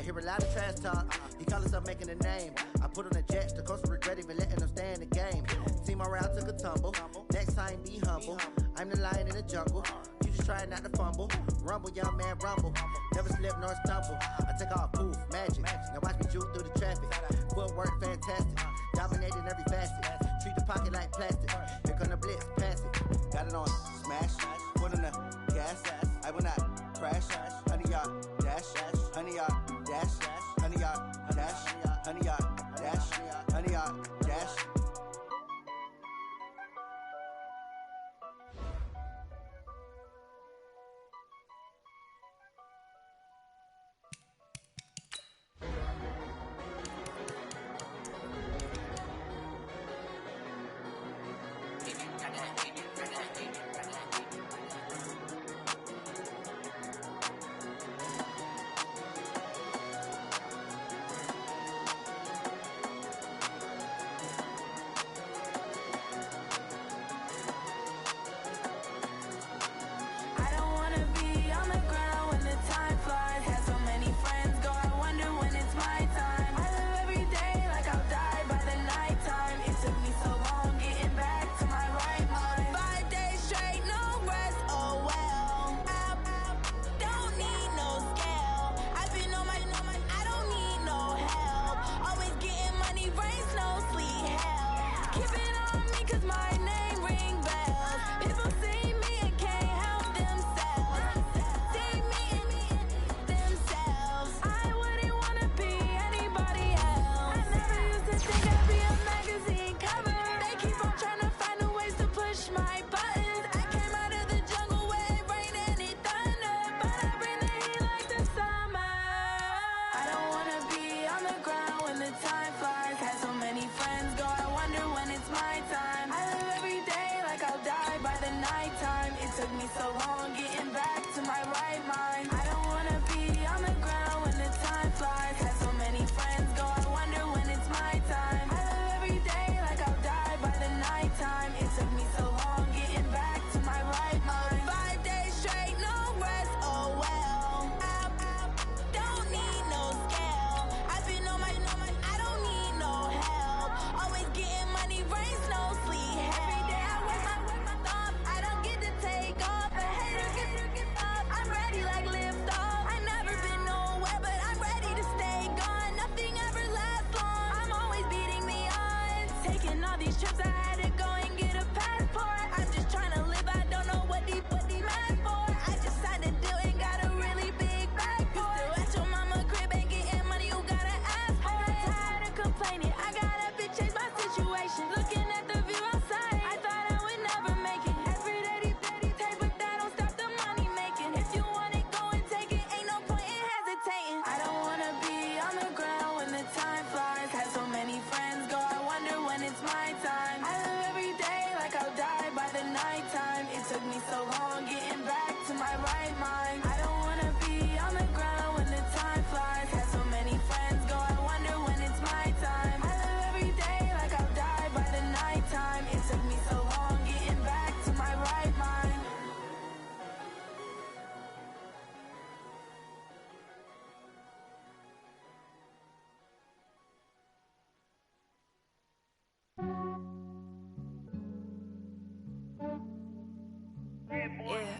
hear a lot of trash talk. He call himself making a name. I put on the jets, the coast regret even letting them stay in the game. See my route took a tumble. Next time be humble. I'm the lion in the jungle. You just try not to fumble. Rumble, young man, rumble. Never slip nor stumble. I take off, poof, magic. Now watch me juke through the traffic. Footwork fantastic. Dominating every facet. Treat the pocket like plastic. Here come the blitz, pass it. Got it on smash. Put on the gas. I will not crash. 100 yard dash. 100 yard dash. 100 yard dash. 100 yard dash. 100 yard dash.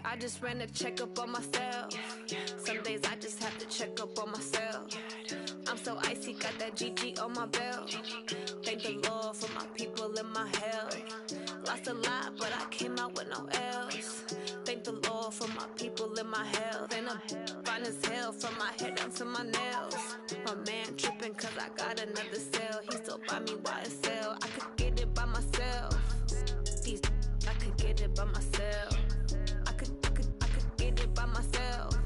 I just ran a checkup on myself. Some days I just have to check up on myself. I'm so icy, got that GG on my belt. Thank the Lord for my people in my health. Lost a lot, but I came out with no else. Thank the Lord for my people in my health. And I'm fine as hell from my head down to my nails. My man tripping cause I got another cell. He still buy me YSL. I could get it by myself. These I could get it by myself. I could get it by myself.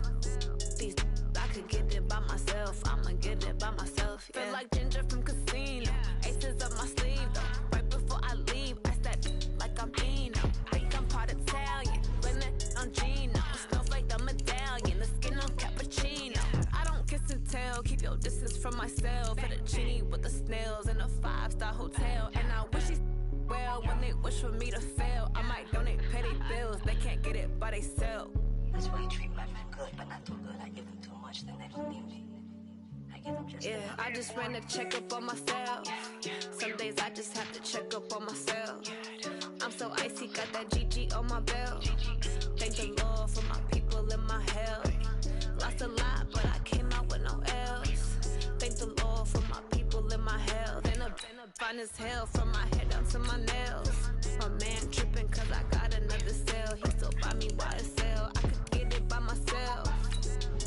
These I could get it by myself. I'ma get it by myself. Yeah. Feel like Ginger from Casino. Aces up my sleeve though. Right before I leave, I start like I'm Dino. Think I'm part Italian. Blame it on Gino. Smells like the medallion. The skin on cappuccino. I don't kiss and tell. Keep your distance from myself. Fettuccine with the snails in a 5-star hotel. And I wish he's well when they wish for me to fail. I might donate petty bills. They can't get it by they self. That's why I treat my men good, but not too good. I give them too much, then they don't need me. I Yeah, I just ran a checkup on myself. Some days I just have to check up on myself. I'm so icy, got that GG on my belt. Thank the Lord for my people in my health. Lost a lot, but I came out with no else. Thank the Lord for my people in my health. And I'm fine as hell from my head down to my nails. My man tripping cause I got another cell. He still buy me YSL. I could get it by myself.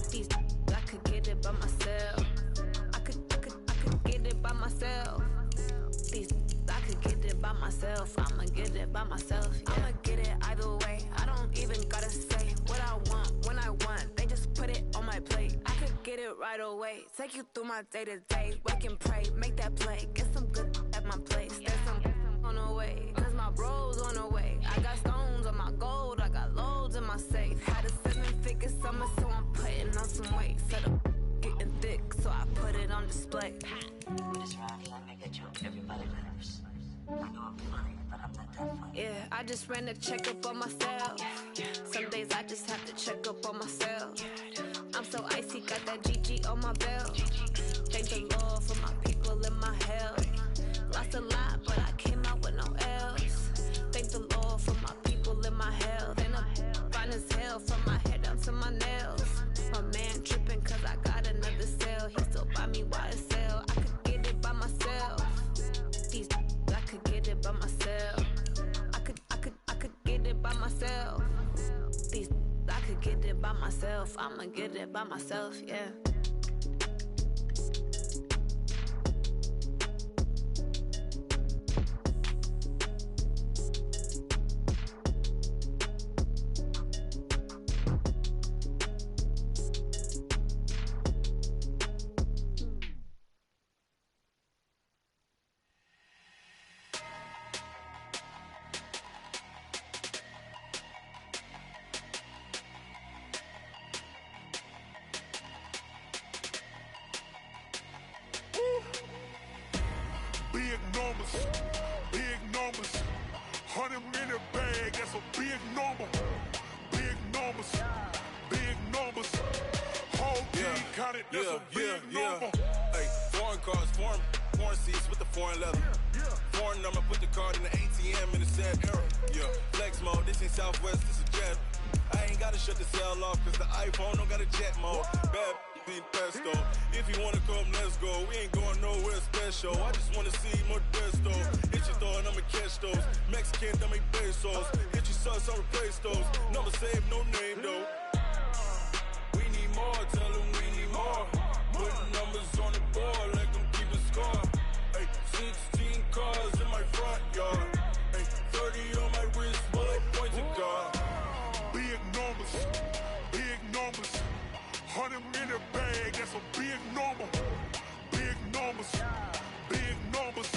These I could get it by myself. I could get it by myself. These I could get it by myself. I'ma get it by myself. Yeah. I'ma get it either way. I don't even gotta say what I want when I want. They just put it on my plate. I could get it right away. Take you through my day to day. Wake and pray, make that play. Get some good at my place. There's some on the way. Cause my bro's on the way. I got stones on my gold. I got loads in my safe. Had a 7-figure summer, so I'm putting on some weight. Set up getting thick, so I put it on display. With this rhyme, I make a joke, everybody laughs. I know I'm funny, but I'm not that funny. Yeah, I just ran a checkup on myself. Some days I just have to check up on myself. I'm so icy, got that GG on my belt. Thank the Lord for my people in my health. Lost a lot, but I came out with no else. Thank the Lord for my people in my health. And I'm fine as hell from my head down to my nails. My man tripping cause I got another cell. He still buy me YSL. I could get it by myself. These I could get it by myself. I could get it by myself. These I could get it by myself. I'ma get it by myself, yeah. Big numbers, 100 minute bag, that's a big number. Big numbers, whole team counted, that's a big number. Hey, foreign cars, foreign seats with the foreign leather. Foreign number, put the card in the ATM in a sad era. Yeah, flex mode, this ain't Southwest, this is Jet. I ain't gotta shut the cell off, cause the iPhone don't got a jet mode. Bad be pesto. If you wanna come, let's go. We ain't going nowhere special. I just wanna see more desto. Hit your thought, I'ma catch those. Mexican, I make pesos. Hit your sus, I'll replace those. Number save, no name though. We need more, tell them we need more. Putting numbers on the board, like them keep a score. Hey, 16 cars in my front yard. Hey, 30 on my wrist, bullet pointed car. Big numbers, 100 minute bag, that's a big number. Big numbers,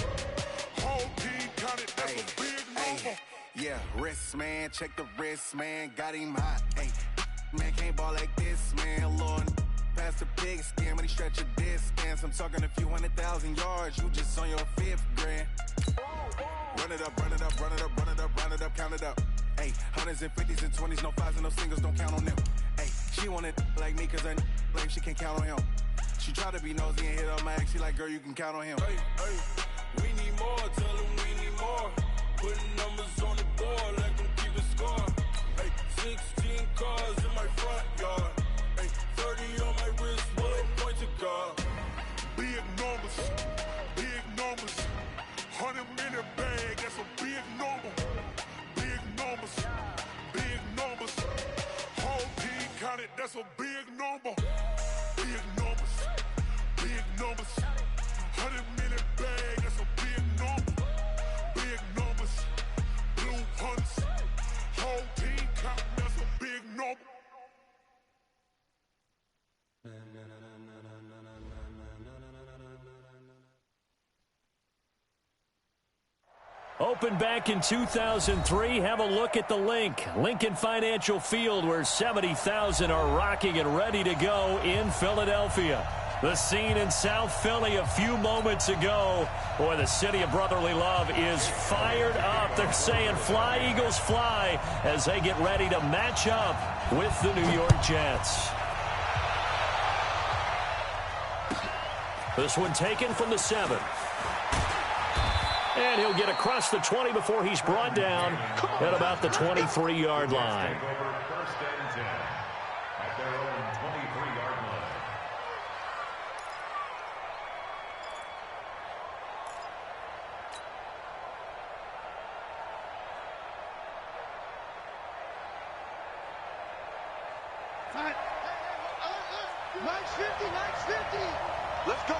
whole team counted, that's a big number. Yeah, wrist man, check the wrist man, got him hot. Hey, man can't ball like this, man. Lord, past the pig skin when he stretch a distance. I'm talking a few 100,000 yards, you just on your 5th grand. Run it up, count it up. Hey, hundreds and 50s and 20s, no 5s and no singles, don't count on them. Hey, she want it like me cause her blame, she can't count on him. She try to be nosy and hit on my ex, she like, girl, you can count on him. Hey, we need more, tell them we need more. Putting numbers on the board, like them keep a score. Hey, 16 cars in my front yard. Hey, 30 on my wrist, bullet pointed car. Big numbers, 100 minute bag, that's a big number. Big numbers, whole team counted, that's a big number. Big numbers, 100 minute bag, that's a big number. Big numbers, blue hunts, whole team counting, that's a big number. Opened back in 2003. Have a look at the link. Lincoln Financial Field, where 70,000 are rocking and ready to go in Philadelphia. The scene in South Philly a few moments ago. Boy, the city of brotherly love is fired up. They're saying fly, Eagles, fly, as they get ready to match up with the New York Jets. This one taken from the 7. And he'll get across the 20 before he's brought down at about the 23-yard line. Let's go,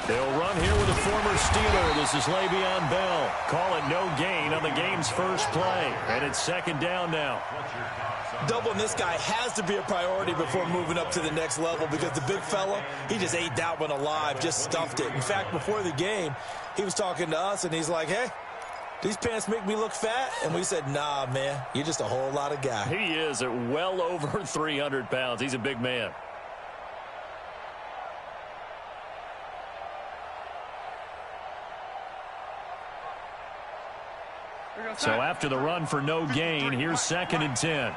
They'll run here with a former Steeler. This is Le'Veon Bell. Call it no gain on the game's first play. And it's second down now. Doubling this guy has to be a priority before moving up to the next level because the big fella, he just ate that one alive, just stuffed it. In fact, before the game, he was talking to us, and he's like, hey, these pants make me look fat? And we said, nah, man, you're just a whole lot of guy. He is at well over 300 pounds. He's a big man. So after the run for no gain, here's second and 10.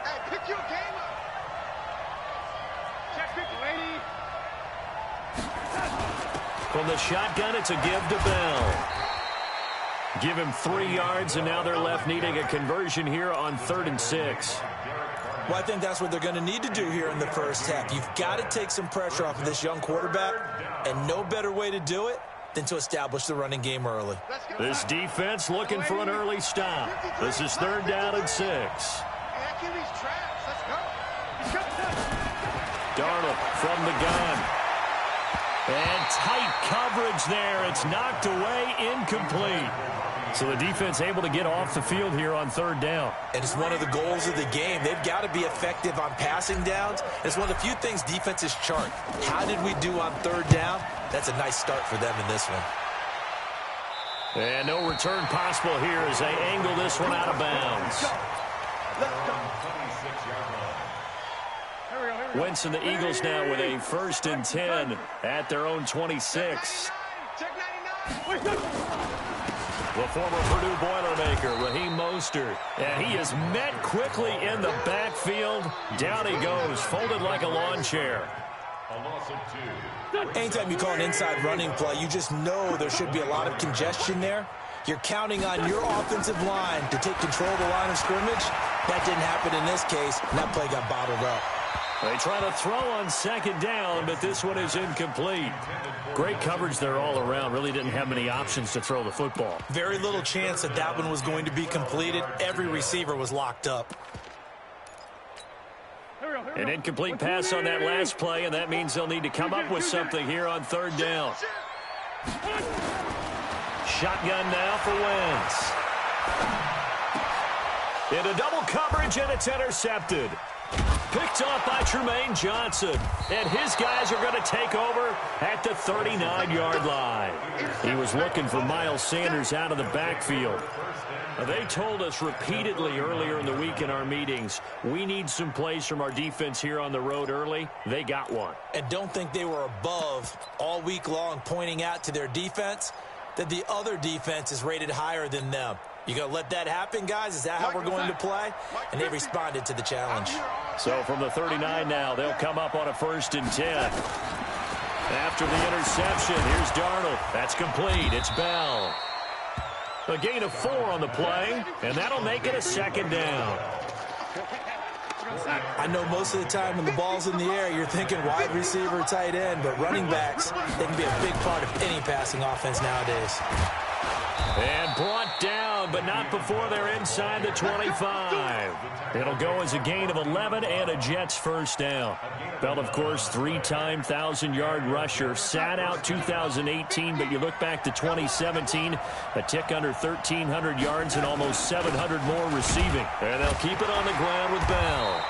From the shotgun, it's a give to Bell. Give him 3 yards, and now they're left needing a conversion here on 3rd and 6. Well, I think that's what they're going to need to do here in the first half. You've got to take some pressure off of this young quarterback, and no better way to do it than to establish the running game early. This defense looking for an early stop. This is 3rd down and 6. Darnold from the gun. And tight coverage there. It's knocked away, incomplete. So the defense able to get off the field here on 3rd down. And it's one of the goals of the game. They've got to be effective on passing downs. It's one of the few things defenses chart. How did we do on 3rd down? That's a nice start for them in this one. And no return possible here as they angle this one out of bounds. Wentz and the Eagles now with a 1st and 10 at their own 26. The former Purdue Boilermaker, Raheem Mostert. And he is met quickly in the backfield. Down he goes, folded like a lawn chair. Anytime you call an inside running play, you just know there should be a lot of congestion there. You're counting on your offensive line to take control of the line of scrimmage. That didn't happen in this case, and that play got bottled up. They try to throw on 2nd down, but this one is incomplete. Great coverage there all around. Really didn't have many options to throw the football. Very little chance that that one was going to be completed. Every receiver was locked up. An incomplete pass on that last play, and that means they'll need to come up with something here on 3rd down. Shotgun now for Wentz. Into double coverage, and it's intercepted. Picked off by Tremaine Johnson. And his guys are going to take over at the 39-yard line. He was looking for Miles Sanders out of the backfield. They told us repeatedly earlier in the week in our meetings, we need some plays from our defense here on the road early. They got one. And don't think they were above all week long pointing out to their defense that the other defense is rated higher than them. You going to let that happen, guys? Is that how we're going to play? And they responded to the challenge. So from the 39 now, they'll come up on a 1st and 10. After the interception, here's Darnold. That's complete. It's Bell. A gain of 4 on the play, and that'll make it a 2nd down. I know most of the time when the ball's in the air, you're thinking wide receiver, tight end, but running backs, they can be a big part of any passing offense nowadays. And brought down, but not before they're inside the 25. It'll go as a gain of 11 and a Jets 1st down. Bell, of course, 3-time 1,000-yard rusher. Sat out 2018, but you look back to 2017, a tick under 1,300 yards and almost 700 more receiving. And they'll keep it on the ground with Bell.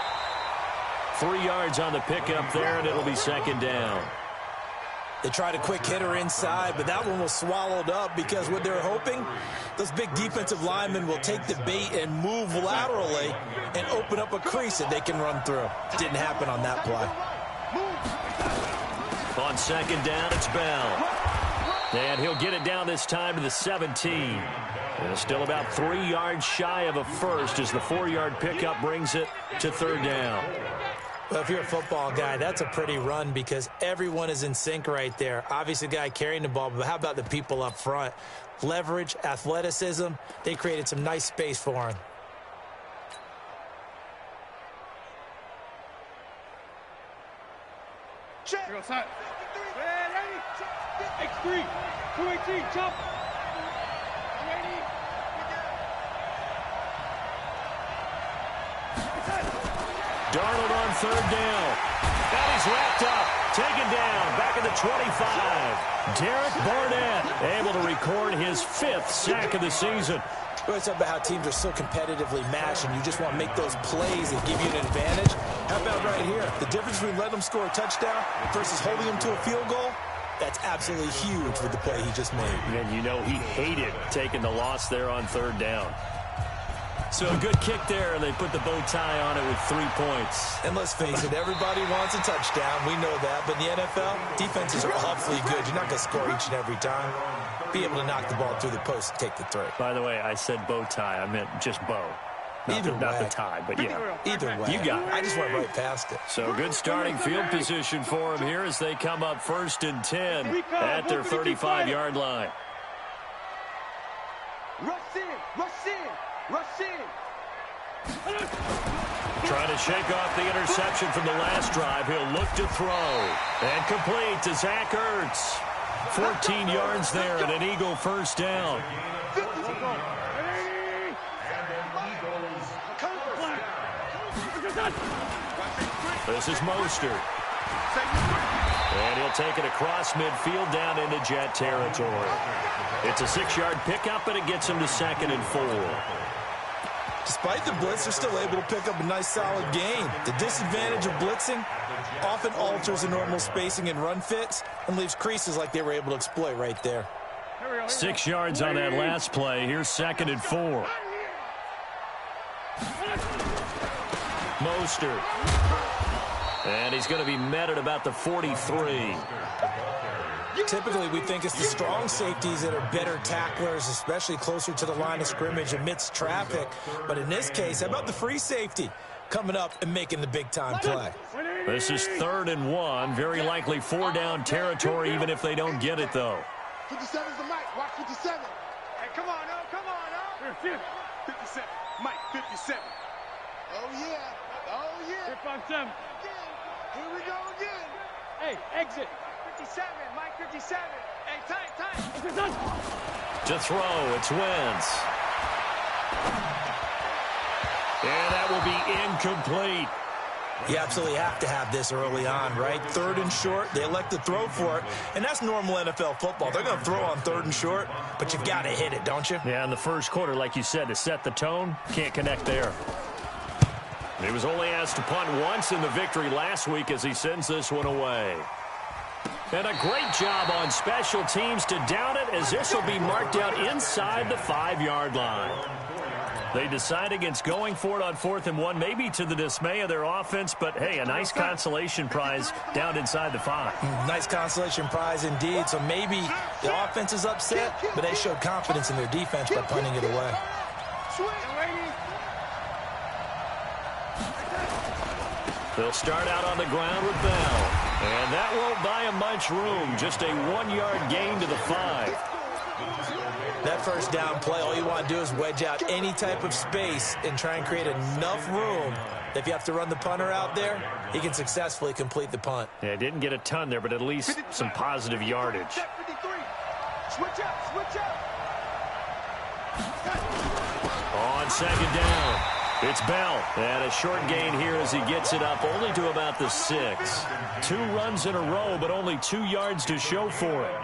3 yards on the pickup there, and it'll be 2nd down. They tried a quick hitter inside, but that one was swallowed up because what they're hoping, those big defensive linemen will take the bait and move laterally and open up a crease that they can run through. Didn't happen on that play. On 2nd down, it's Bell. And he'll get it down this time to the 17. And still about 3 yards shy of a first as the 4-yard pickup brings it to 3rd down. Well, if you're a football guy, that's a pretty run because everyone is in sync right there. Obviously, the guy carrying the ball, but how about the people up front? Leverage, athleticism, they created some nice space for him. Check. Outside. Ready? X3. 218. Jump. Ready? Darnold on third down. And he's wrapped up. Taken down. Back at the 25. Derek Barnett able to record his 5th sack of the season. We always talk about how teams are so competitively matched, and you just want to make those plays that give you an advantage. How about right here? The difference between letting them score a touchdown versus holding them to a field goal, that's absolutely huge with the play he just made. And you know he hated taking the loss there on third down. So a good kick there, and they put the bow tie on it with 3 points. And let's face it, everybody wants a touchdown. We know that. But in the NFL, defenses are awfully good. You're not going to score each and every time. Be able to knock the ball through the post and take the throw. By the way, I said bow tie. I meant just bow. Not the tie, but yeah. Either way. You got it. I just went right past it. So good starting field position for them here as they come up 1st and 10 at their 35-yard line. Rush in. Rush in. Rush in. Trying to shake off the interception from the last drive. He'll look to throw. And complete to Zach Ertz. 14 yards there and an Eagle first down. This is Mostert. And he'll take it across midfield down into Jet territory. It's a 6-yard pickup, and it gets him to 2nd and 4. Despite the blitz, they're still able to pick up a nice, solid gain. The disadvantage of blitzing often alters the normal spacing and run fits and leaves creases like they were able to exploit right there. 6 yards on that last play. Here's 2nd and 4. Mostert. And he's going to be met at about the 43. Typically, we think it's the strong safeties that are better tacklers, especially closer to the line of scrimmage amidst traffic. But in this case, how about the free safety coming up and making the big-time play? This is 3rd and 1. Very likely 4-down territory, even if they don't get it, though. 57's the mic. Watch 57. Hey, come on, no. Come on, no. 57. Mike, 57. Oh, yeah. Oh, yeah. 57. Here we go again. Hey, exit. 57. Mike, 57. Hey, time. To throw, it's Wentz. And that will be incomplete. You absolutely have to have this early on, right? 3rd and short, they elect to throw for it, and that's normal NFL football. They're going to throw on 3rd and short, but you've got to hit it, don't you? Yeah, in the first quarter, like you said, to set the tone, can't connect there. He was only asked to punt once in the victory last week as he sends this one away. And a great job on special teams to down it, as this will be marked out inside the 5-yard line. They decide against going for it on 4th and 1, maybe to the dismay of their offense, but hey, a nice consolation prize down inside the 5. Nice consolation prize indeed. So maybe the offense is upset, but they showed confidence in their defense by punting it away. They'll start out on the ground with Bell. And that won't buy him much room. Just a 1-yard gain to the 5. That first down play, all you want to do is wedge out any type of space and try and create enough room that if you have to run the punter out there, he can successfully complete the punt. Yeah, didn't get a ton there, but at least some positive yardage. Switch up. On 2nd down, it's Bell. And a short gain here as he gets it up only to about the 6. 2 runs in a row, but only 2 yards to show for it.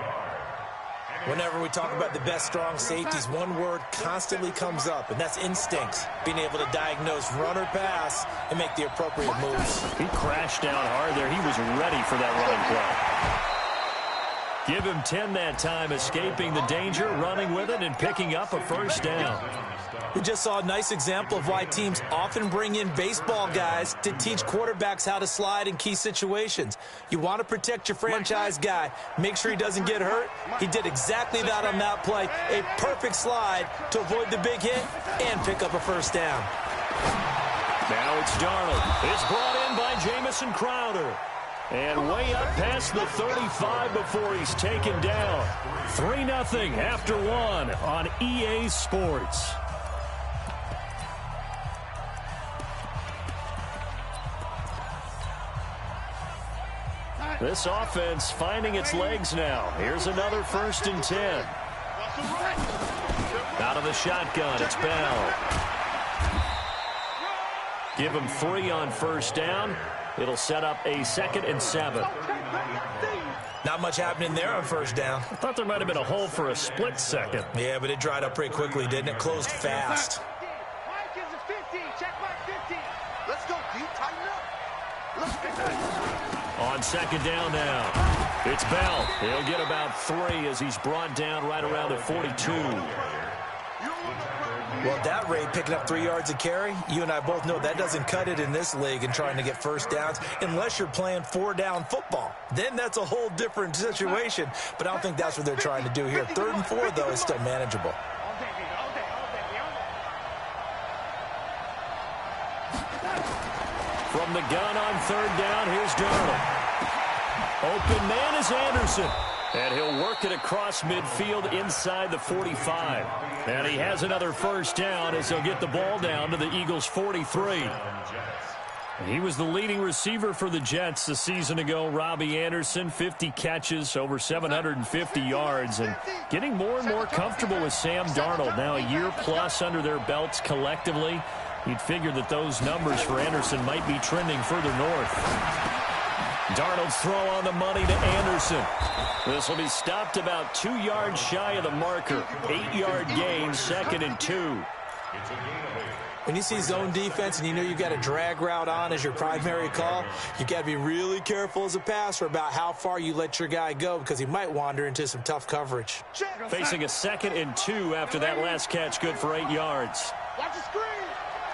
Whenever we talk about the best strong safeties, one word constantly comes up, and that's instincts. Being able to diagnose run or pass and make the appropriate moves. He crashed down hard there. He was ready for that running play. Give him 10 that time, escaping the danger, running with it, and picking up a first down. We just saw a nice example of why teams often bring in baseball guys to teach quarterbacks how to slide in key situations. You want to protect your franchise guy. Make sure he doesn't get hurt. He did exactly that on that play. A perfect slide to avoid the big hit and pick up a first down. Now it's Darnold. It's brought in by Jamison Crowder. And way up past the 35 before he's taken down. 3-0 after 1 on EA Sports. This offense finding its legs now. Here's another 1st and 10. Out of the shotgun, it's Bell. Give him 3 on 1st down. It'll set up a 2nd and 7. Not much happening there on 1st down. I thought there might have been a hole for a split second. Yeah, but it dried up pretty quickly, didn't it? Closed fast. Mike is a 50. Check Mike 50. Let's go, D. Tighten up. Let's get that. On 2nd down now. It's Bell. He'll get about 3 as he's brought down right around the 42. Well, at that rate, picking up 3 yards a carry, you and I both know that doesn't cut it in this league and trying to get 1st downs unless you're playing 4-down football. Then that's a whole different situation, but I don't think that's what they're trying to do here. 3rd and 4, though, is still manageable. From the gun on 3rd down, here's Darnold. Open man is Anderson. And he'll work it across midfield inside the 45. And he has another 1st down as he'll get the ball down to the Eagles' 43. He was the leading receiver for the Jets a season ago. Robbie Anderson, 50 catches, over 750 yards, and getting more and more comfortable with Sam Darnold. Now a year plus under their belts collectively. You'd figure that those numbers for Anderson might be trending further north. Darnold's throw on the money to Anderson. This will be stopped about 2 yards shy of the marker. 8-yard gain, 2nd and 2. When you see zone defense and you know you've got a drag route on as your primary call, you've got to be really careful as a passer about how far you let your guy go because he might wander into some tough coverage. Facing a 2nd and 2 after that last catch, good for 8 yards. Watch the screen.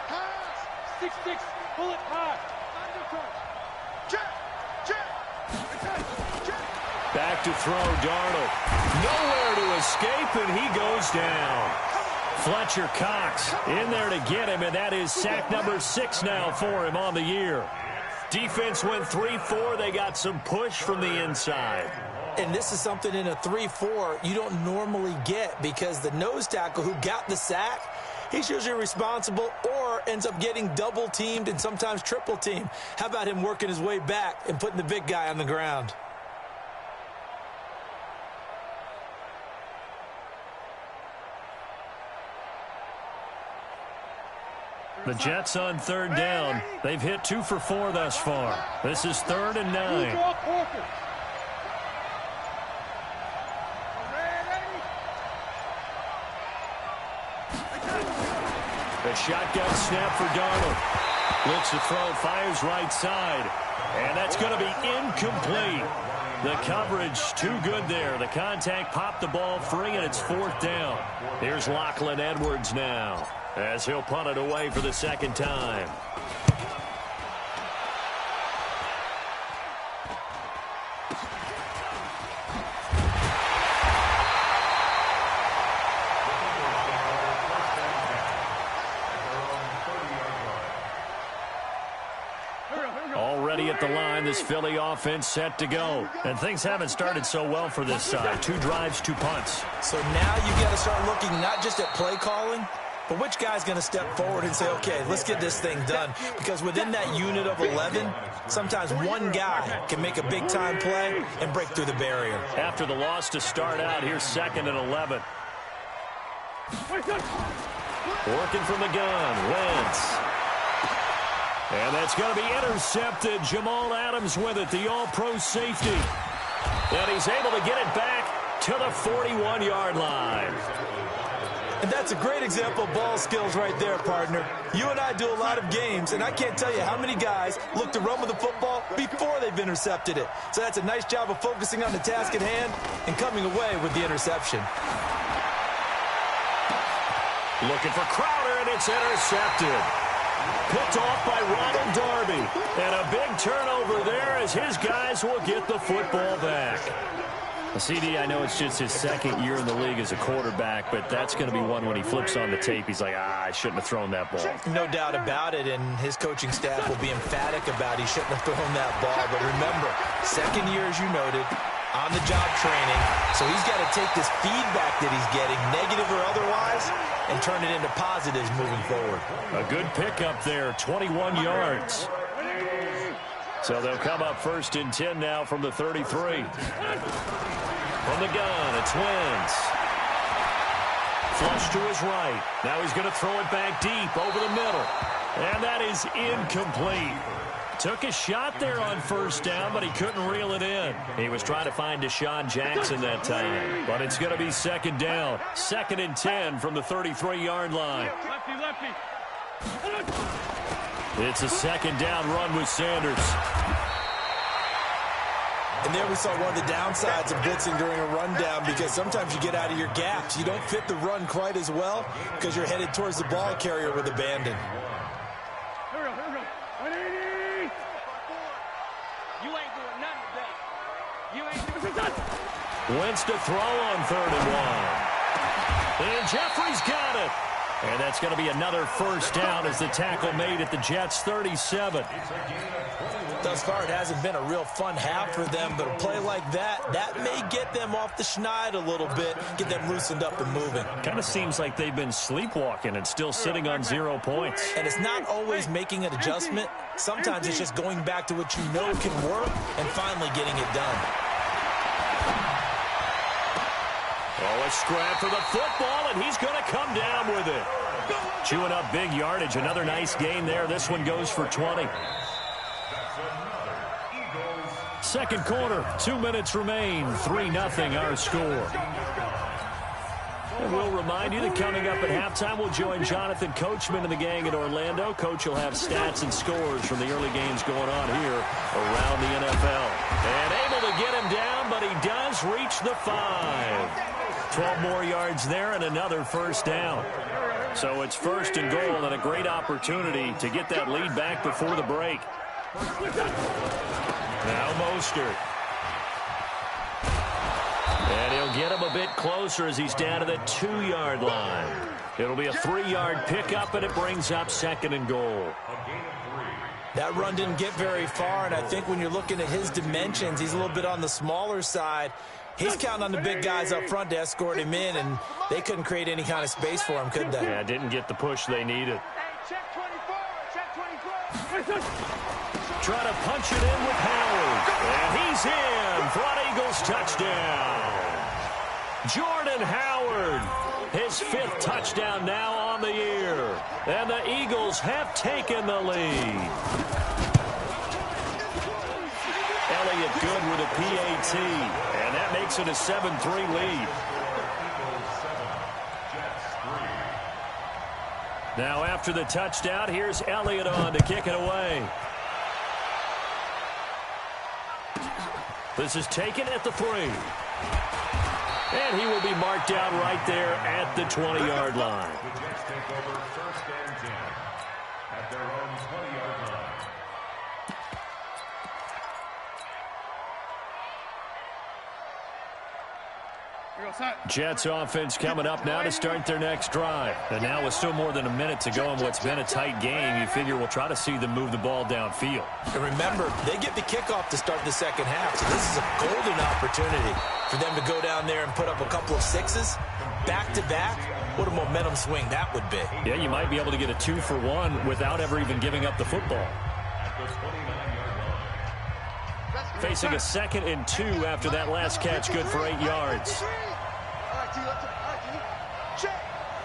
Pass. 6-6. Pull it high. Back to throw, Darnold. Nowhere to escape, and he goes down. Fletcher Cox in there to get him, and that is sack number 6 now for him on the year. Defense went 3-4. They got some push from the inside. And this is something in a 3-4 you don't normally get because the nose tackle who got the sack, he's usually responsible or ends up getting double-teamed and sometimes triple-teamed. How about him working his way back and putting the big guy on the ground? The Jets on 3rd down. They've hit 2 for 4 thus far. This is 3rd and 9. The shotgun snap for Darnold. Looks to throw, fires right side. And that's going to be incomplete. The coverage too good there. The contact popped the ball free, and it's 4th down. Here's Lachlan Edwards now, as he'll punt it away for the 2nd time. Already at the line, this Philly offense set to go. And things haven't started so well for this side. 2 drives, 2 punts. So now you've got to start looking not just at play calling, but which guy's going to step forward and say, okay, let's get this thing done? Because within that unit of 11, sometimes one guy can make a big-time play and break through the barrier. After the loss to start out, here's 2nd and 11. Working from the gun, Wentz. And that's going to be intercepted. Jamal Adams with it, the all-pro safety. And he's able to get it back to the 41-yard line. And that's a great example of ball skills right there, partner. You and I do a lot of games, and I can't tell you how many guys look to run with the football before they've intercepted it. So that's a nice job of focusing on the task at hand and coming away with the interception. Looking for Crowder, and it's intercepted. Picked off by Ronald Darby. And a big turnover there as his guys will get the football back. CD, I know it's just his second year in the league as a quarterback, but that's going to be one when he flips on the tape, he's like, I shouldn't have thrown that ball. No doubt about it, and his coaching staff will be emphatic about he shouldn't have thrown that ball. But remember, second year, as you noted, on-the-job training, so he's got to take this feedback that he's getting, negative or otherwise, and turn it into positives moving forward. A good pickup there, 21 yards. So they'll come up 1st and 10 now from the 33. From the gun, it's Wentz. Flush to his right. Now he's going to throw it back deep over the middle. And that is incomplete. Took a shot there on 1st down, but he couldn't reel it in. He was trying to find Deshaun Jackson that time. But it's going to be 2nd down. 2nd and 10 from the 33-yard line. Lefty. It's a 2nd down run with Sanders. And there we saw one of the downsides of blitzing during a rundown, because sometimes you get out of your gaps. You don't fit the run quite as well because you're headed towards the ball carrier with abandon. Here we go. You ain't doing nothing today. You ain't doing nothing. Wentz to throw on 3rd and 1. And Jeffrey's got it. And that's going to be another 1st down as the tackle made at the Jets' 37. Thus far, it hasn't been a real fun half for them, but a play like that may get them off the schneid a little bit, get them loosened up and moving. Kind of seems like they've been sleepwalking and still sitting on 0 points. And it's not always making an adjustment. Sometimes it's just going back to what you know can work and finally getting it done. Oh, a scrap for the football, and he's going to come down with it. Chewing up big yardage. Another nice gain there. This one goes for 20. 2nd quarter, 2 minutes remain. 3-0 our score. And we'll remind you that coming up at halftime, we'll join Jonathan Coachman and the gang in Orlando. Coach will have stats and scores from the early games going on here around the NFL. And able to get him down, but he does reach the 5. 12 more yards there and another 1st down. So it's 1st and goal and a great opportunity to get that lead back before the break. Now Mostert. And he'll get him a bit closer as he's down to the 2-yard line. It'll be a 3-yard pickup, and it brings up 2nd and goal. That run didn't get very far, and I think when you're looking at his dimensions, he's a little bit on the smaller side. He's counting on the big guys up front to escort him in, and they couldn't create any kind of space for him, could they? Yeah, didn't get the push they needed. Check 24. Try to punch it in with Howard. And he's in for an Eagles touchdown. Jordan Howard, his 5th touchdown now on the year. And the Eagles have taken the lead. Elliott good with a PAT. And that makes it a 7-3 lead. Now after the touchdown, here's Elliott on to kick it away. This is taken at the 3. And he will be marked down right there at the 20-yard line. The Jets take over 1st and 10 at their own 20-yard line. Jets offense coming up now to start their next drive. And now with still more than a minute to go in what's been a tight game, you figure we'll try to see them move the ball downfield. And remember, they get the kickoff to start the 2nd half, so this is a golden opportunity for them to go down there and put up a couple of 6s back-to-back. What a momentum swing that would be. Yeah, you might be able to get a 2-for-1 without ever even giving up the football. Facing a 2nd and 2 after that last catch, good for 8 yards. Check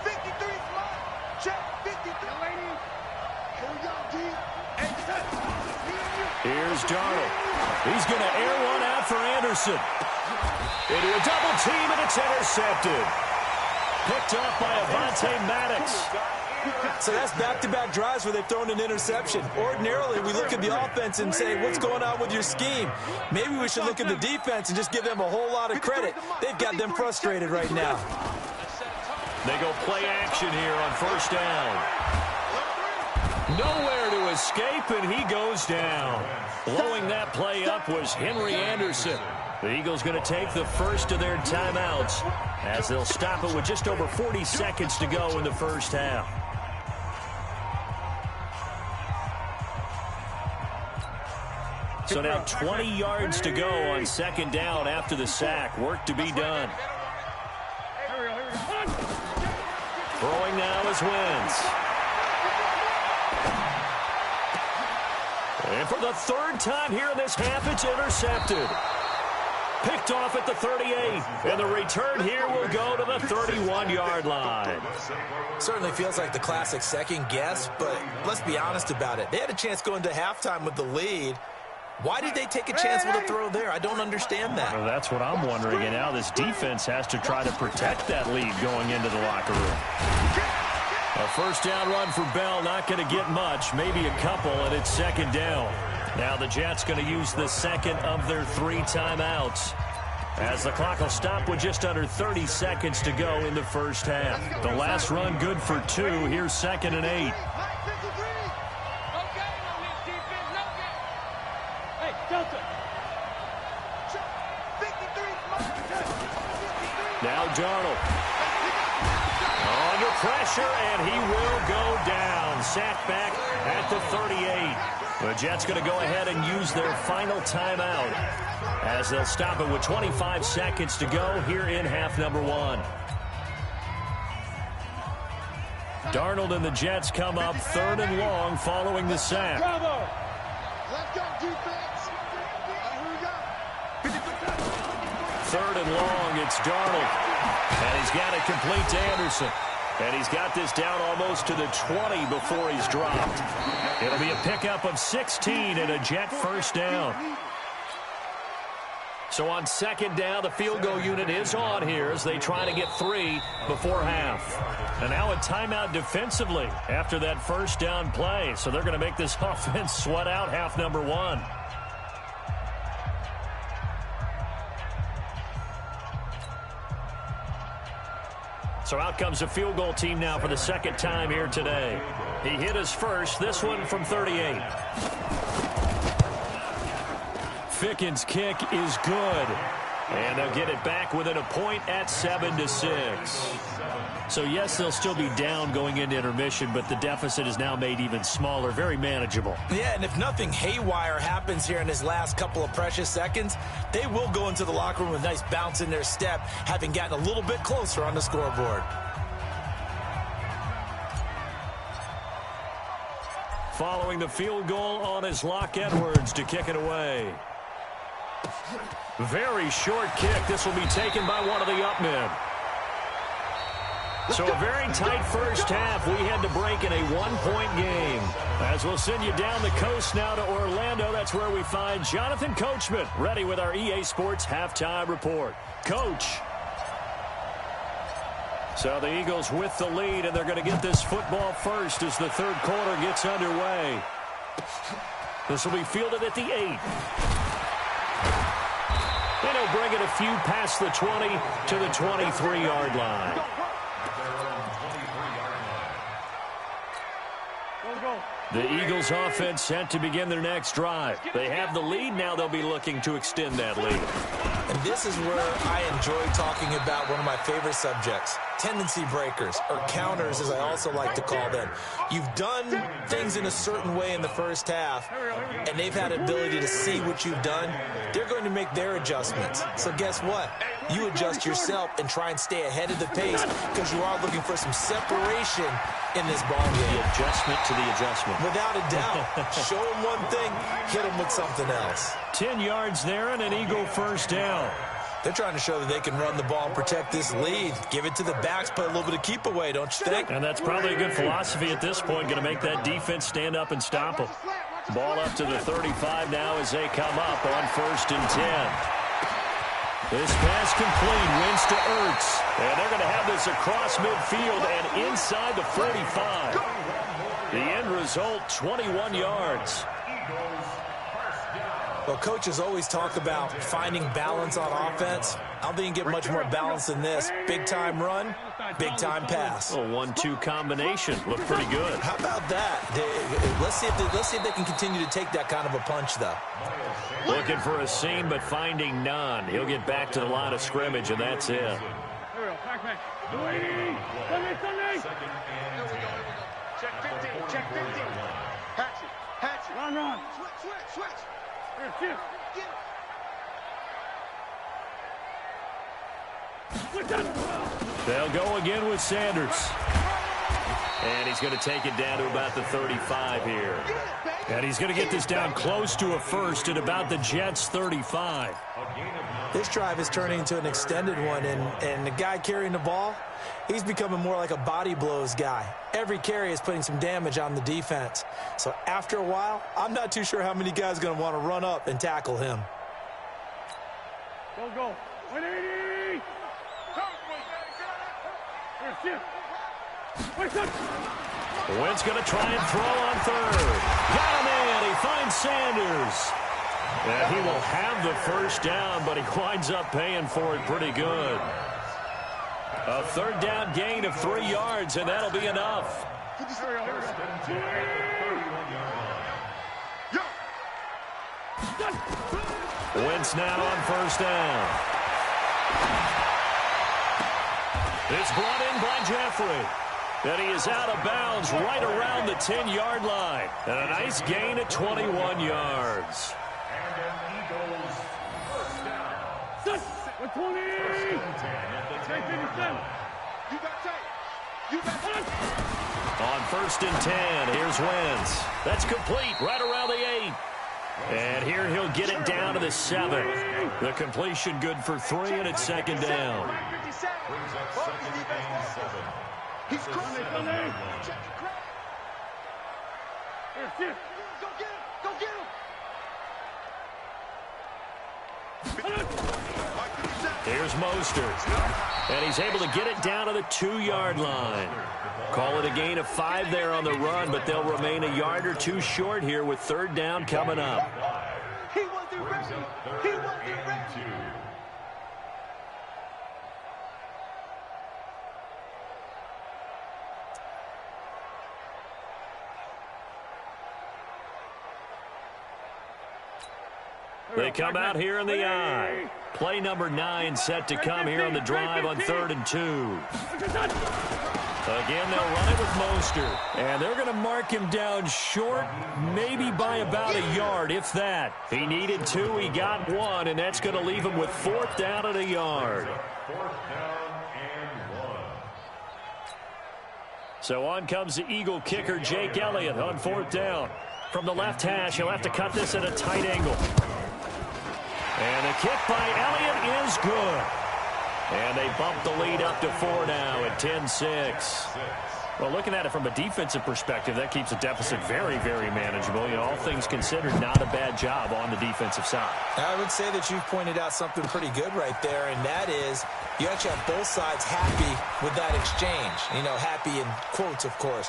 53 slot. Check 53. Here's Darnold. He's going to air one out for Anderson. Into a double team, and it's intercepted. Picked up by Avonte Maddox. So that's back-to-back drives where they've thrown an interception. Ordinarily, we look at the offense and say, what's going on with your scheme? Maybe we should look at the defense and just give them a whole lot of credit. They've got them frustrated right now. They go play action here on 1st down. Nowhere to escape, and he goes down. Blowing that play up was Henry Anderson. The Eagles going to take the first of their timeouts as they'll stop it with just over 40 seconds to go in the first half. So now 20 yards to go on second down after the sack. Work to be done. Throwing now is Wentz. And for the third time here in this half, it's intercepted. Picked off at the 38. And the return here will go to the 31-yard line. Certainly feels like the classic second guess, but let's be honest about it. They had a chance going into halftime with the lead. Why did they take a chance with a throw there? I don't understand that. Well, that's what I'm wondering. And now this defense has to try to protect that lead going into the locker room. A first down run for Bell, not going to get much, maybe a couple, and it's second down. Now the Jets going to use the second of their 3 timeouts as the clock will stop with just under 30 seconds to go in the first half. The last run good for 2. Here's 2nd and 8. Now Darnold. Under pressure, and he will go down. Sacked back at the 38. The Jets going to go ahead and use their final timeout as they'll stop it with 25 seconds to go here in half number 1. Darnold and the Jets come up 3rd and long following the sack. Let's go, defense. Here we go. 3rd and long, it's Darnold. And he's got it complete to Anderson. And he's got this down almost to the 20 before he's dropped. It'll be a pickup of 16 and a Jet first down. So on second down, the field goal unit is on here as they try to get 3 before half. And now a timeout defensively after that first down play. So they're going to make this offense sweat out half number 1. So out comes a field goal team now for the second time here today. He hit his first, this one from 38. Ficken's kick is good. And they'll get it back within a point at 7-6. So, yes, they'll still be down going into intermission, but the deficit is now made even smaller, very manageable. Yeah, and if nothing haywire happens here in his last couple of precious seconds, they will go into the locker room with a nice bounce in their step, having gotten a little bit closer on the scoreboard. Following the field goal on his Locke Edwards to kick it away. Very short kick. This will be taken by one of the up men. So a very tight first half. We had to break in a 1-point game. As we'll send you down the coast now to Orlando. That's where we find Jonathan Coachman ready with our EA Sports halftime report. Coach. So the Eagles with the lead, and they're going to get this football first as the third quarter gets underway. This will be fielded at the 8. And he'll bring it a few past the 20 to the 23-yard line. The Eagles offense set to begin their next drive. They have the lead. Now they'll be looking to extend that lead. And this is where I enjoy talking about one of my favorite subjects, tendency breakers, or counters as I also like to call them. You've done things in a certain way in the first half, and they've had ability to see what you've done. They're going to make their adjustments. So guess what? You adjust yourself and try and stay ahead of the pace because you are looking for some separation in this ball game. The adjustment to the adjustment. Without a doubt. Show them one thing, hit them with something else. 10 yards there and an Eagle first down. They're trying to show that they can run the ball and protect this lead. Give it to the backs, play a little bit of keep away, don't you think? And that's probably a good philosophy at this point. Going to make that defense stand up and stop them. Ball up to the 35 now as they come up on 1st and 10. This pass complete, wins to Ertz. And they're going to have this across midfield and inside the 45. The end result, 21 yards. Well, coaches always talk about finding balance on offense. I don't think you can get much more balance than this. Big-time run, big-time pass. A 1-2 combination. Looked pretty good. How about that? Let's see if they can continue to take that kind of a punch, though. Looking for a seam, but finding none. He'll get back to the line of scrimmage, and that's it. Check 15, check 15. Hatch it. Run. Switch. Here, They'll go again with Sanders. And he's going to take it down to about the 35 here. And he's going to get this down close to a first at about the Jets' 35. This drive is turning into an extended one, and the guy carrying the ball, he's becoming more like a body blows guy. Every carry is putting some damage on the defense. So after a while, I'm not too sure how many guys are going to want to run up and tackle him. Go. 180. Wentz going to try and throw on third. Got him in. He finds Sanders. And he will have the first down, but he winds up paying for it pretty good. A third down gain of 3 yards, and that'll be enough. Wentz now on first down. It's brought in by Jeffrey. And he is out of bounds right around the 10-yard line. And a nice gain at 21 yards. On first and 10, here's Wentz. That's complete right around the 8. And here he'll get it down to the 7. The completion good for 3, and it's second down. He's cruising. Go get him. Here's Mostert. And he's able to get it down to the 2-yard line. Call it a gain of 5 there on the run, but they'll remain a yard or 2 short here with third down coming up. He wasn't ready. They come out here in the eye. Play number 9 set to come here on the drive on 3rd and 2. Again, they'll run it with Mostert. And they're going to mark him down short, maybe by about a yard, if that. He needed 2, he got 1, and that's going to leave him with 4th down and a yard. So on comes the Eagle kicker, Jake Elliott, on 4th down. From the left hash, he'll have to cut this at a tight angle. And the kick by Elliott is good. And they bump the lead up to 4 now at 10-6. Well, looking at it from a defensive perspective, that keeps the deficit very, very manageable. You know, all things considered, not a bad job on the defensive side. I would say that you've pointed out something pretty good right there, and that is you actually have both sides happy with that exchange. You know, happy in quotes, of course.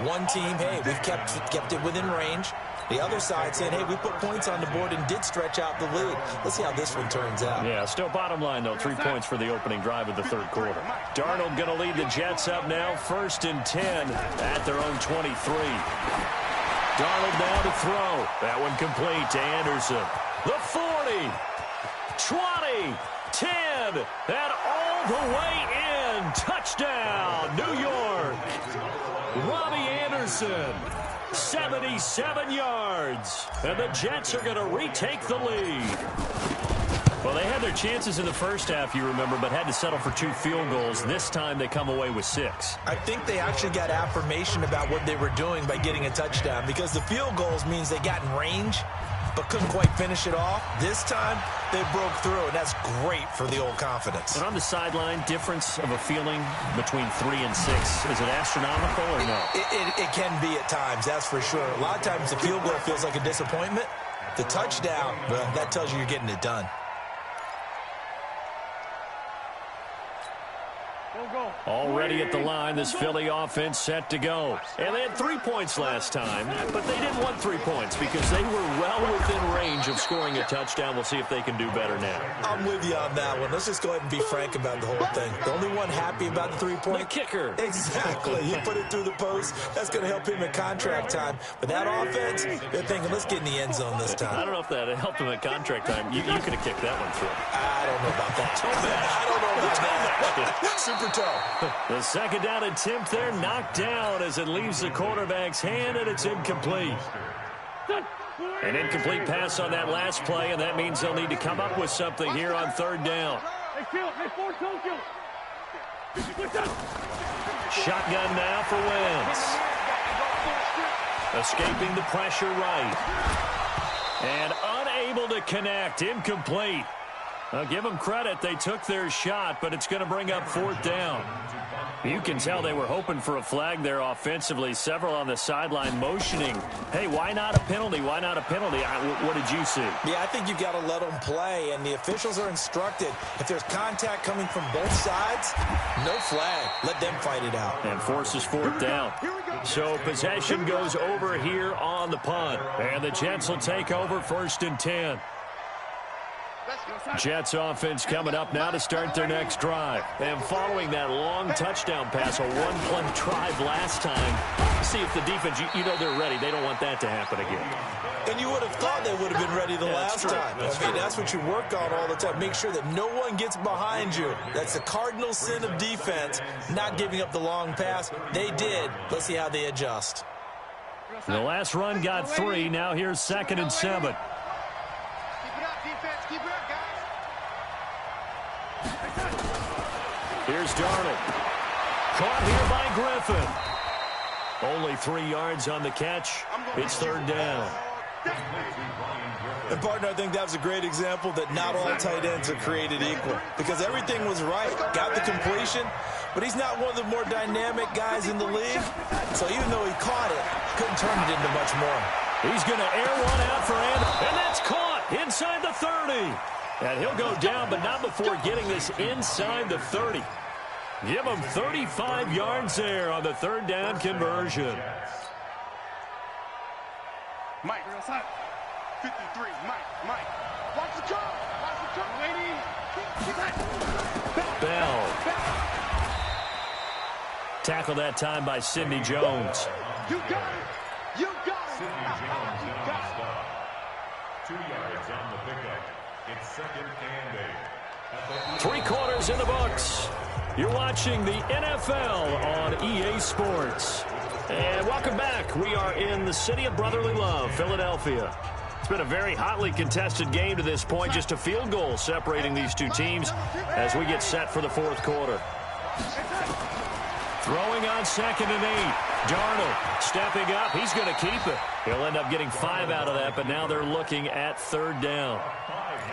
One team, hey, we've kept it within range. The other side saying, hey, we put points on the board and did stretch out the lead. Let's see how this one turns out. Yeah, still bottom line, though, 3 points for the opening drive of the 3rd quarter. Darnold going to lead the Jets up now, 1st and 10 at their own 23. Darnold now to throw. That one complete to Anderson. The 40, 20, 10, and all the way in. Touchdown, New York. Robbie Anderson. 77 yards, and the Jets are going to retake the lead. Well, they had their chances in the first half, you remember, but had to settle for 2 field goals. This time they come away with 6. I think they actually got affirmation about what they were doing by getting a touchdown, because the field goals means they got in range but couldn't quite finish it off. This time, they broke through, and that's great for the old confidence. And on the sideline, difference of a feeling between 3 and 6, is it astronomical or no? It can be at times, that's for sure. A lot of times the field goal feels like a disappointment. The touchdown, well, that tells you you're getting it done. Already at the line, this Philly offense set to go. And they had 3 points last time, but they didn't want 3 points because they were well within range of scoring a touchdown. We'll see if they can do better now. I'm with you on that one. Let's just go ahead and be frank about the whole thing. The only one happy about the 3-point. The kicker. Exactly. You put it through the post. That's going to help him in contract time. But that offense, they're thinking, let's get in the end zone this time. I don't know if that helped him in contract time. You could have kicked that one through. I don't know about that. I don't know about that. Super toe. The second down attempt there knocked down as it leaves the quarterback's hand, and it's incomplete. An incomplete pass on that last play, and that means they'll need to come up with something here on third down. Shotgun now for Wentz. Escaping the pressure right. And unable to connect. Incomplete. I'll give them credit. They took their shot, but it's going to bring up fourth down. You can tell they were hoping for a flag there offensively. Several on the sideline motioning. Hey, why not a penalty? Why not a penalty? What did you see? Yeah, I think you've got to let them play, and the officials are instructed. If there's contact coming from both sides, no flag. Let them fight it out. And forces fourth down. So possession goes over here on the punt. And the Jets will take over 1st and 10. Jets offense coming up now to start their next drive. And following that long touchdown pass, a one-play drive last time, see if the defense, you know they're ready. They don't want that to happen again. And you would have thought they would have been ready the last time. That's what you work on all the time. Make sure that no one gets behind you. That's the cardinal sin of defense, not giving up the long pass. They did. Let's see how they adjust. The last run got 3. Now here's 2nd and 7. Here's Darnold. Caught here by Griffin. Only 3 yards on the catch. It's third down. And, partner, I think that was a great example that not all tight ends are created equal. Because everything was right. Got the completion. But he's not one of the more dynamic guys in the league. So even though he caught it, couldn't turn it into much more. He's going to air one out for Anderson. And that's caught inside the 30. And he'll go down, but not before getting this inside the 30. Give him 35 yards there on the third down conversion. Mike, 53, Mike. Watch the jump. Bell. Tackled that time by Sidney Jones. You got it. You got it. Sidney Jones on the stop. 2 yards on the pickup. It's 2nd and 8. 3 quarters in the books. You're watching the NFL on EA Sports. And welcome back. We are in the city of brotherly love, Philadelphia. It's been a very hotly contested game to this point. Just a field goal separating these two teams as we get set for the fourth quarter. Throwing on 2nd and 8. Darnold stepping up. He's going to keep it. He'll end up getting 5 out of that, but now they're looking at third down.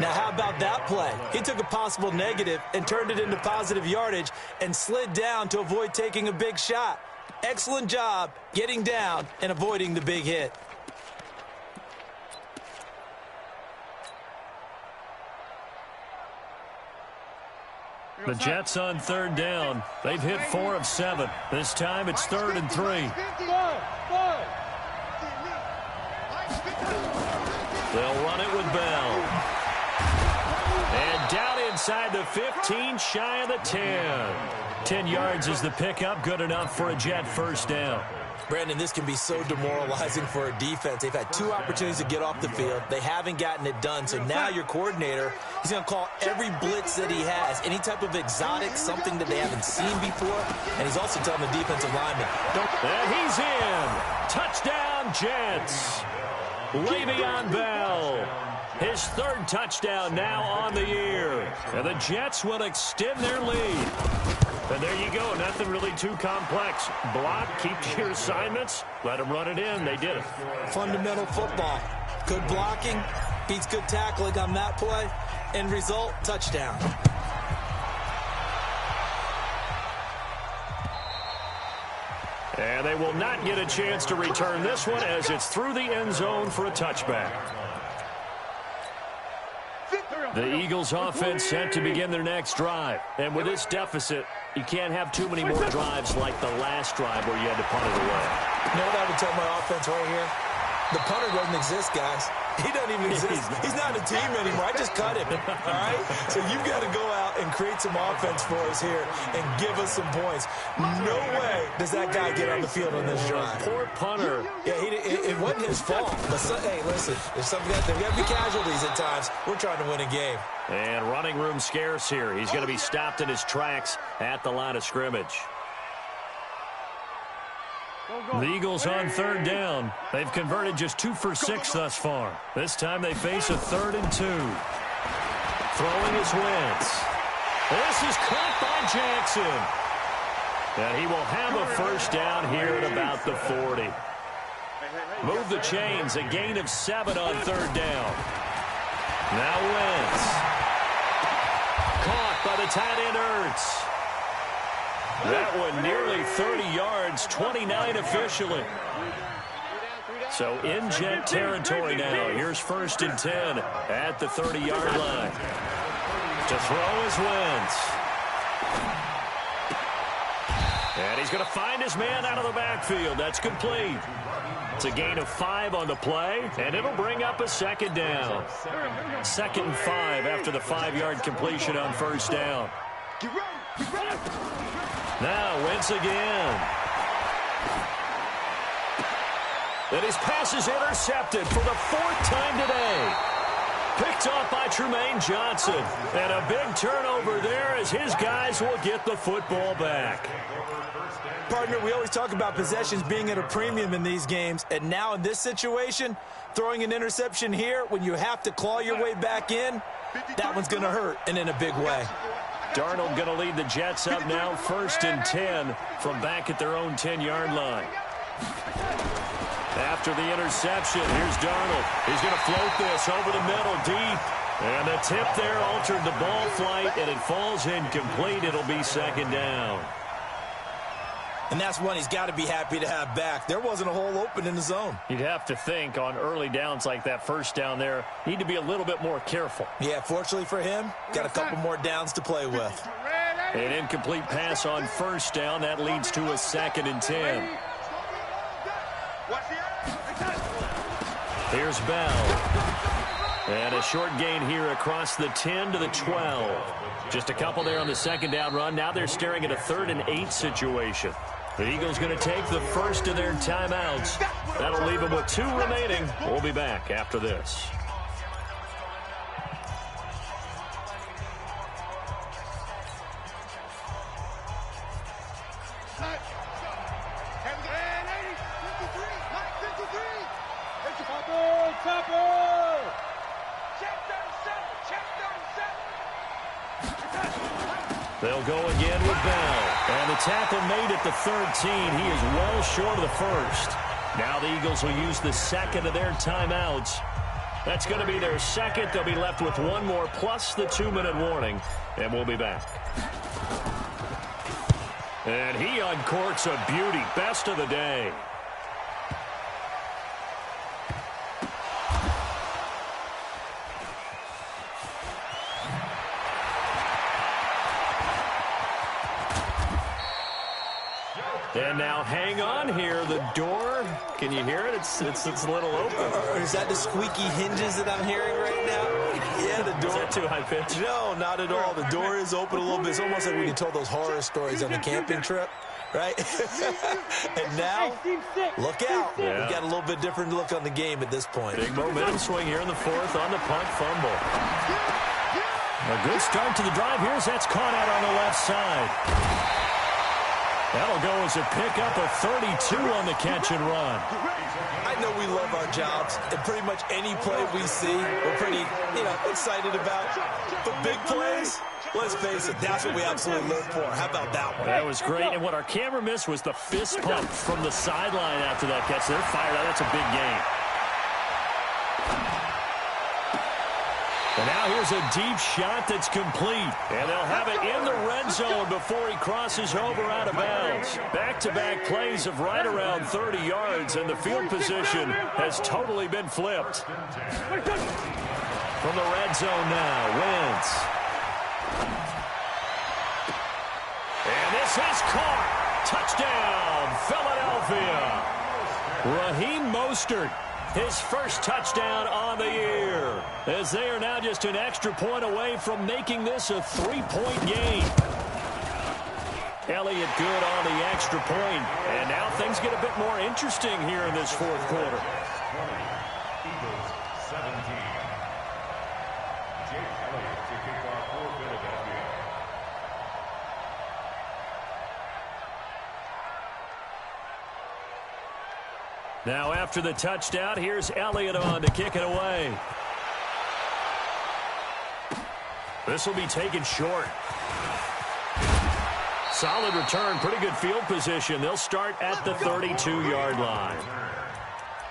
Now, how about that play? He took a possible negative and turned it into positive yardage and slid down to avoid taking a big shot. Excellent job getting down and avoiding the big hit. The Jets on third down. They've hit 4 of 7. This time it's 3rd and 3. They'll run it with Bell. And down inside the 15, shy of the 10. 10 yards is the pickup, good enough for a Jet first down. Brandon, this can be so demoralizing for a defense. They've had 2 opportunities to get off the field. They haven't gotten it done. So now your coordinator, he's going to call every blitz that he has, any type of exotic, something that they haven't seen before. And he's also telling the defensive lineman, and he's in. Touchdown, Jets. Le'Veon Bell. His 3rd touchdown now on the year. And the Jets will extend their lead. And there you go. Nothing really too complex. Block, keep to your assignments, let them run it in. They did it. Fundamental football. Good blocking, beats good tackling on that play. End result, touchdown. And they will not get a chance to return this one as it's through the end zone for a touchback. The Eagles offense set to begin their next drive. And with this deficit, you can't have too many more drives like the last drive where you had to punt it away. You know what I would tell my offense right here? The punter doesn't exist, guys. He doesn't even exist. He's not a team anymore. I just cut him, all right? So you've got to go out and create some offense for us here and give us some points. No way does that guy get on the field on this drive. Poor punter. Yeah, it wasn't his fault. But hey, listen, there's got to be casualties at times. We're trying to win a game. And running room scarce here. He's going to be stopped in his tracks at the line of scrimmage. The Eagles on third down. They've converted just 2 for 6 thus far. This time they face a 3rd and 2. Throwing is Wentz. This is caught by Jackson. And he will have a first down here at about the 40. Move the chains. A gain of 7 on third down. Now Wentz. Caught by the tight end Ertz. That one nearly 30 yards, 29 officially. So in jet territory now. Here's 1st and 10 at the 30-yard line. To throw is Wentz. And he's going to find his man out of the backfield. That's complete. It's a gain of 5 on the play, and it'll bring up a 2nd down. 2nd and 5 after the 5-yard completion on 1st down. Now Wentz again. And his pass is intercepted for the 4th time today. Picked off by Tremaine Johnson. And a big turnover there as his guys will get the football back. Partner, we always talk about possessions being at a premium in these games. And now in this situation, throwing an interception here when you have to claw your way back in, that one's going to hurt, and in a big way. Darnold going to lead the Jets up now, 1st and 10 from back at their own 10-yard line. After the interception, here's Darnold. He's going to float this over the middle deep. And the tip there altered the ball flight, and it falls incomplete. It'll be 2nd down. And that's one he's got to be happy to have back. There wasn't a hole open in the zone. You'd have to think on early downs like that 1st down there, need to be a little bit more careful. Yeah, fortunately for him, got a couple more downs to play with. An incomplete pass on 1st down. That leads to a 2nd and 10. Here's Bell. And a short gain here across the 10 to the 12. Just a couple there on the 2nd down run. Now they're staring at a 3rd and 8 situation. The Eagles going to take the first of their timeouts. That'll leave them with 2 remaining. We'll be back after this. They'll go again with Bell. And the tackle made at the 13. He is well short of the 1st. Now the Eagles will use the 2nd of their timeouts. That's going to be their 2nd. They'll be left with 1 more plus the 2-minute warning. And we'll be back. And he uncorks a beauty. Best of the day. And now hang on here. The door, can you hear it? It's a little open. Is that the squeaky hinges that I'm hearing right now? Yeah, the door. Is that too high pitch? No, not at all. The door is open a little bit. It's almost like when you told those horror stories on the camping trip, right? And now, look out. Yeah. We've got a little bit different look on the game at this point. Big momentum swing here in the 4th on the punt fumble. A good start to the drive here as that's caught out on the left side. That'll go as a pickup of 32 on the catch and run. I know we love our jobs, and pretty much any play we see, we're pretty, excited about. But big plays, let's face it, that's what we absolutely live for. How about that one? That was great, and what our camera missed was the fist pump from the sideline after that catch. They're fired out. That's a big gain. And now here's a deep shot that's complete. And they'll have it in the red zone before he crosses over out of bounds. Back-to-back plays of right around 30 yards, and the field position has totally been flipped. from the red zone now. Wentz. And this is caught. Touchdown, Philadelphia. Raheem Mostert, his first touchdown on the year, as they are now just an extra point away from making this a 3-point game. Elliott good on the extra point, and now things get a bit more interesting here in this fourth quarter. Eagles 17. Jake Elliott to kick off for Philadelphia. Now after the touchdown, here's Elliott on to kick it away. This will be taken short. Solid return, pretty good field position. They'll start at the 32-yard line.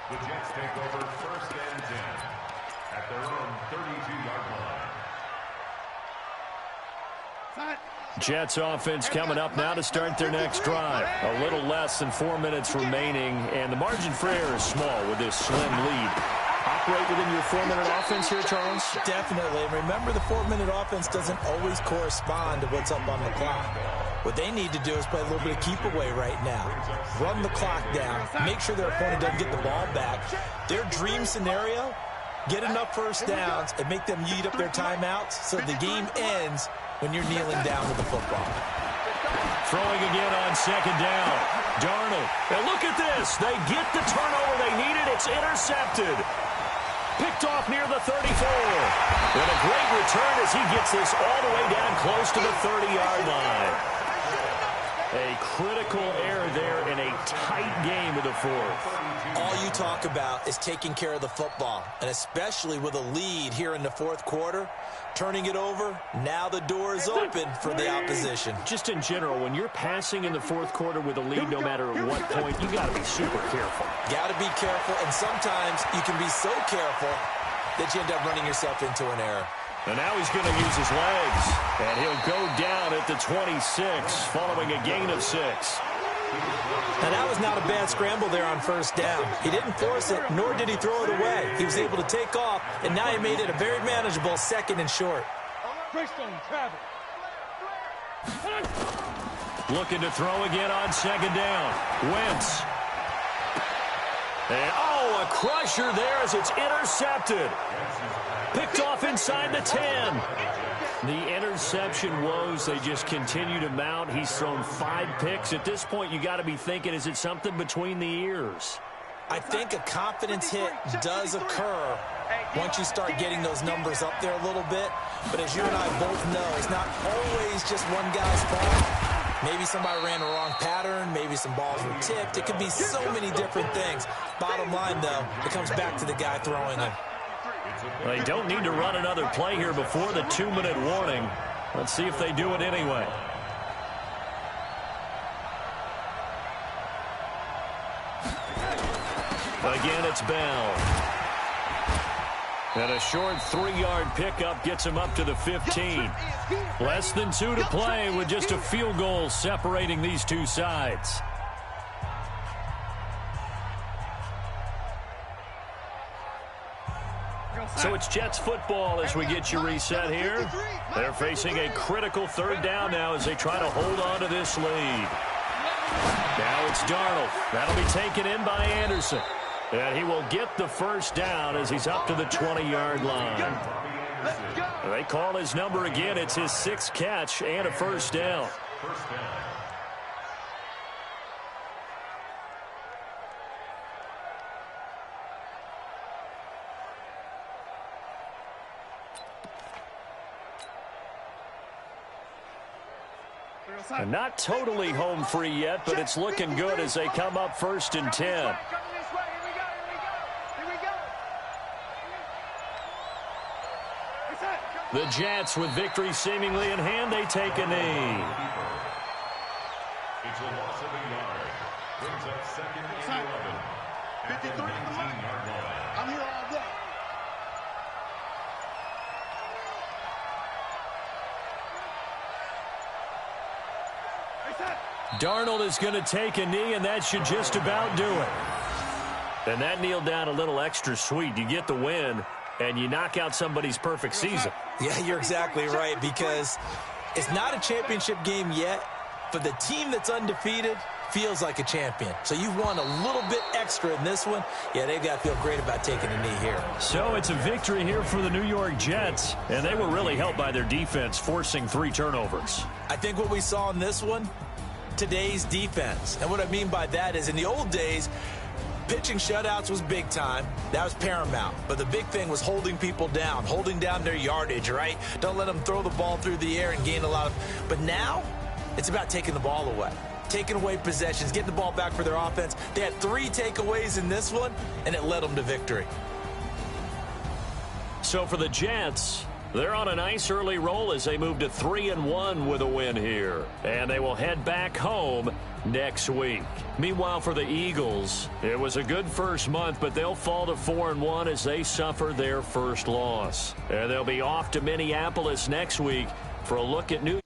The Jets take over first and 10 at their own 32-yard line. Jets offense coming up now to start their next drive. A little less than 4 minutes remaining, and the margin for error is small with this slim lead. Operate within your 4-minute offense here, Charles? Definitely. And remember, the 4-minute offense doesn't always correspond to what's up on the clock. What they need to do is play a little bit of keep away right now. Run the clock down. Make sure their opponent doesn't get the ball back. Their dream scenario, get enough first downs and make them eat up their timeouts so the game ends when you're kneeling down with the football. Throwing again on second down. Darnold. And look at this. They get the turnover they needed. It's intercepted. Picked off near the 34. And a great return as he gets this all the way down close to the 30-yard line. A critical error there in a tight game of the fourth. All you talk about is taking care of the football, and especially with a lead here in the fourth quarter, turning it over, now the door is open for the opposition. Just in general, when you're passing in the fourth quarter with a lead, no matter at what point, you got to be super careful. Got to be careful, and sometimes you can be so careful that you end up running yourself into an error. And now he's going to use his legs, and he'll go down at the 26 following a gain of 6. And that was not a bad scramble there on first down. He didn't force it, nor did he throw it away. He was able to take off, and now he made it a very manageable second and short. Looking to throw again on second down. Wentz. And, a crusher there as it's intercepted. Picked off inside the 10. The interception woes, they just continue to mount. He's thrown 5 picks. At this point, you got to be thinking, is it something between the ears? I think a confidence hit does occur once you start getting those numbers up there a little bit. But as you and I both know, it's not always just one guy's fault. Maybe somebody ran the wrong pattern. Maybe some balls were tipped. It could be so many different things. Bottom line, though, it comes back to the guy throwing them. They don't need to run another play here before the 2-minute warning. Let's see if they do it anyway. Again, it's Bell. And a short 3-yard pickup gets him up to the 15. Less than 2 to play with just a field goal separating these two sides. So it's Jets football as we get you reset here. They're facing a critical third down now as they try to hold on to this lead. Now it's Darnold. That'll be taken in by Anderson. And he will get the first down as he's up to the 20-yard line. They call his number again. It's his 6th catch and a first down. And not totally home free yet, but it's looking good as they come up 1st and 10. The Jets, with victory seemingly in hand, they take a knee. It's a loss of a yard. Brings up 2nd and 11. At the 19-yard line. I'm here all day. Darnold is going to take a knee, and that should just about do it. And that kneeled down a little extra sweet. You get the win. and you knock out somebody's perfect season. Yeah, you're exactly right, because it's not a championship game yet, but the team that's undefeated feels like a champion. So you've won a little bit extra in this one. Yeah, they've got to feel great about taking a knee here. So it's a victory here for the New York Jets, and they were really helped by their defense, forcing 3 turnovers. I think what we saw in this one, today's defense. And what I mean by that is in the old days, pitching shutouts was big time. That was paramount. But the big thing was holding people down, holding down their yardage, right? Don't let them throw the ball through the air and gain a lot of... But now, it's about taking the ball away. Taking away possessions, getting the ball back for their offense. They had 3 takeaways in this one, and it led them to victory. So for the Jets, they're on a nice early roll as they move to 3-1 with a win here. And they will head back home next week. Meanwhile, for the Eagles, it was a good first month, but they'll fall to 4-1 as they suffer their first loss. And they'll be off to Minneapolis next week for a look at New